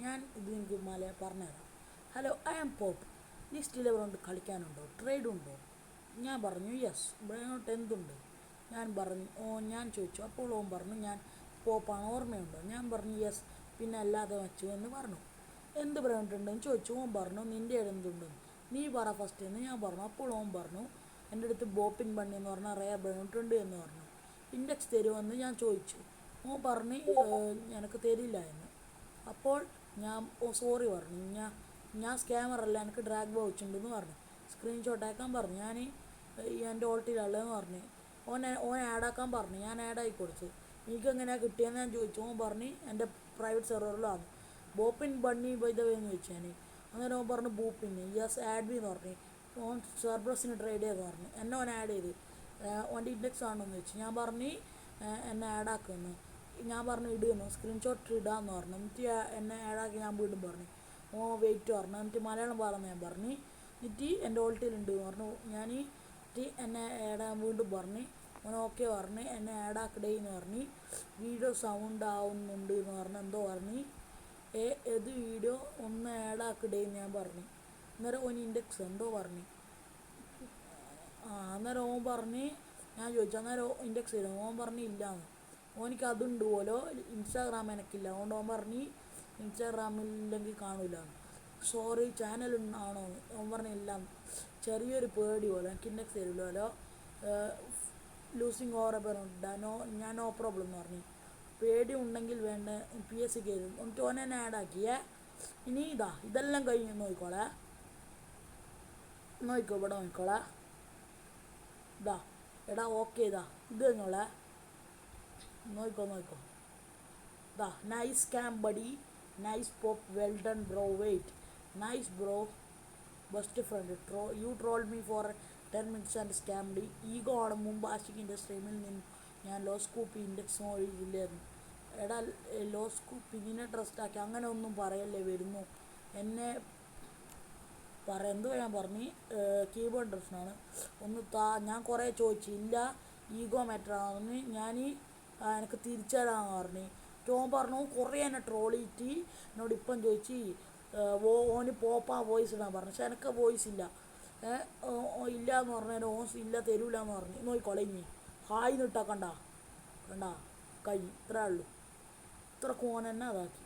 ഞാൻ ഇത് നിങ്ങൾക്ക് പറഞ്ഞുതരാം. Hello, I am Pop. നീ സ്റ്റിൽ കൊണ്ട് കളിക്കാനുണ്ടോ? ട്രേഡ് ഉണ്ടോ? ഞാൻ പറഞ്ഞു യെസ്. ബ്രൈനോട്ട് എന്തുണ്ട്? ഞാൻ ചോദിച്ചു. അപ്പോൾ ഓൻ പറഞ്ഞു ഞാൻ പോപ്പാണ്, ഓർമ്മയുണ്ടോ? ഞാൻ പറഞ്ഞു യെസ്, പിന്നെ അല്ലാതെ വെച്ചു എന്ന് പറഞ്ഞു. എന്ത് ബ്രൈനോട്ടുണ്ടെന്ന് ചോദിച്ചു. ഓൻ പറഞ്ഞു നിൻ്റെ എന്തുണ്ടെന്ന് നീ പറ ഫസ്റ്റ് എന്ന് ഞാൻ പറഞ്ഞു. അപ്പോൾ ഓൻ പറഞ്ഞു എൻ്റെ അടുത്ത് ബോപ്പിൻ ബണ്ണി എന്ന് പറഞ്ഞാൽ റെയർ ബ്രൈനോട്ട് ഉണ്ട് എന്ന് പറഞ്ഞു. ഇൻഡെക്സ് തരുമെന്ന് ഞാൻ ചോദിച്ചു. ഓൻ പറഞ്ഞ് എനിക്ക് തരില്ല എന്ന്. അപ്പോൾ ഞാൻ സോറി പറഞ്ഞു. ഞാൻ സ്കാമറല്ല, എനിക്ക് ഡ്രാഗ് വൗച്ചുണ്ടെന്ന് പറഞ്ഞു. സ്ക്രീൻഷോട്ട് ആക്കാൻ പറഞ്ഞു. ഞാൻ എൻ്റെ ഓൾട്ടിലുള്ളതെന്ന് പറഞ്ഞു. ഓൻ ആഡാക്കാൻ പറഞ്ഞു. ഞാൻ ആഡാക്കി കൊടുത്തു. എനിക്ക് എങ്ങനെയാണ് കിട്ടിയെന്ന് ഞാൻ ചോദിച്ചു. ഓൻ പറഞ്ഞ് എൻ്റെ പ്രൈവറ്റ് സെർവറിലാണ് ബോപ്പിൻ ബണ്ണി എന്ന് ചോദിച്ചു. ഞാൻ അങ്ങനെ ഓൻ പറഞ്ഞു ബൂപ്പിന് യെസ് ആഡ് മീ എന്ന് പറഞ്ഞു. ഓൻ സർപ്രസിന് ട്രേഡ് ചെയ്തെന്ന് പറഞ്ഞു. എന്നെ ഓൻ ആഡ് ചെയ്ത്. ഓൻ്റെ ഇൻഡെക്സ് ആണെന്ന് ചോദിച്ചു. ഞാൻ പറഞ്ഞ് എന്നെ ആഡാക്കുമെന്ന്. ഞാൻ പറഞ്ഞു ഇടുന്നു, സ്ക്രീൻഷോട്ട് ഇടാമെന്ന് പറഞ്ഞു. എന്നിട്ട് എന്നെ ആഡാക്കി ഞാൻ വീണ്ടും പറഞ്ഞു. വെയിറ്റ് പറഞ്ഞു. എന്നിട്ട് മലയാളം പാടുന്ന ഞാൻ പറഞ്ഞു. എന്നിട്ട് എൻ്റെ ഓൾട്ടിലുണ്ട് എന്ന് പറഞ്ഞു. ഞാൻ എന്നെ ആഡാൻ വീണ്ടും പറഞ്ഞ്. ഓക്കെ പറഞ്ഞ് എന്നെ ആഡാക്കടേ എന്ന് പറഞ്ഞ്. വീഡിയോ സൗണ്ട് ആവുന്നുണ്ട് എന്ന് പറഞ്ഞു. എന്തോ പറഞ്ഞ് ഏത് വീഡിയോ ഒന്ന് ആഡാക്കടേ എന്ന് ഞാൻ പറഞ്ഞു. അന്നേരം ഓൻ ഇൻഡെക്സ് എന്തോ പറഞ്ഞു. അന്നേരം ഓൻ പറഞ്ഞ് ഞാൻ ചോദിച്ചു അന്നേരം ഇൻഡെക്സ് ചെയ്തു. ഓൻ പറഞ്ഞ് ഇല്ലയെന്ന്. ഓനിക്ക് അതുണ്ട് പോലോ, ഇൻസ്റ്റാഗ്രാം എനിക്കില്ല. അതുകൊണ്ട് ഓൻ പറഞ്ഞ് ഇൻസ്റ്റാഗ്രാമില്ലെങ്കിൽ കാണൂല. സോറി, ചാനൽ ആണോ? ഓൻ പറഞ്ഞ് ഇല്ലയെന്ന്. ചെറിയൊരു പേടി പോലെ എനിക്ക് ഇൻഡെക്സ് തരുമല്ലോ. ലൂസിങ് ഓവർ ഞാൻ നോ പ്രോബ്ലം എന്ന് പറഞ്ഞു. പേടി ഉണ്ടെങ്കിൽ വേണ്ട PSC കയറും. എന്നിട്ട് ഓനെ ആഡാക്കിയേ. ഇനി ഇതെല്ലാം കഴിഞ്ഞ് നോക്കിക്കോളെ. ഇവിടെ നോക്കിക്കോളെ. എടാ ഓക്കെ ഇത് കഴിഞ്ഞോളെ. നോക്കിക്കോ. Nice scam buddy, nice pop, well done bro, wait, nice bro, best friend, you trolled me for 10 minutes and scammed. Ego ആണ്. മുമ്പ് ആഷിക്കിൻ്റെ സ്ട്രീമിൽ നിന്ന് ഞാൻ ലോ സ്കൂപ്പ് ഇൻഡെക്സ് ഒഴിയില്ലായിരുന്നു. എടാ ലോ സ്കൂപ്പ് ഇതിനെ ട്രസ്റ്റാക്കി അങ്ങനെ ഒന്നും പറയല്ലേ വരുന്നു. എന്നെ എന്തോ ഞാൻ പറഞ്ഞ് കീബോർഡ് പ്രശ്നമാണ് ഒന്ന് ഞാൻ കുറേ ചോദിച്ചു. ഇല്ല, ഈഗോ മാറ്ററാണെന്ന്. ഞാൻ എനിക്ക് തിരിച്ചു തരാമെന്ന് പറഞ്ഞു. ഓൻ പറഞ്ഞു കുറേ എന്നെ ട്രോൾ ചെയ്തിട്ട് എന്നോട് ഇപ്പം ചോദിച്ച് ഓന് പോപ്പാ വോയിസ് ഇടാൻ പറഞ്ഞു. പക്ഷെ എനിക്ക് വോയിസ് ഇല്ല. ഇല്ല എന്ന് പറഞ്ഞാൽ ഓൻ ഇല്ല തരൂല എന്ന് പറഞ്ഞു. നോക്കിക്കോളെ. ഇനി ഹായ് നിട്ടാ കണ്ട കൈ ഇത്രേ ഉള്ളൂ. ഇത്ര കോൻ തന്നെ അതാക്കി.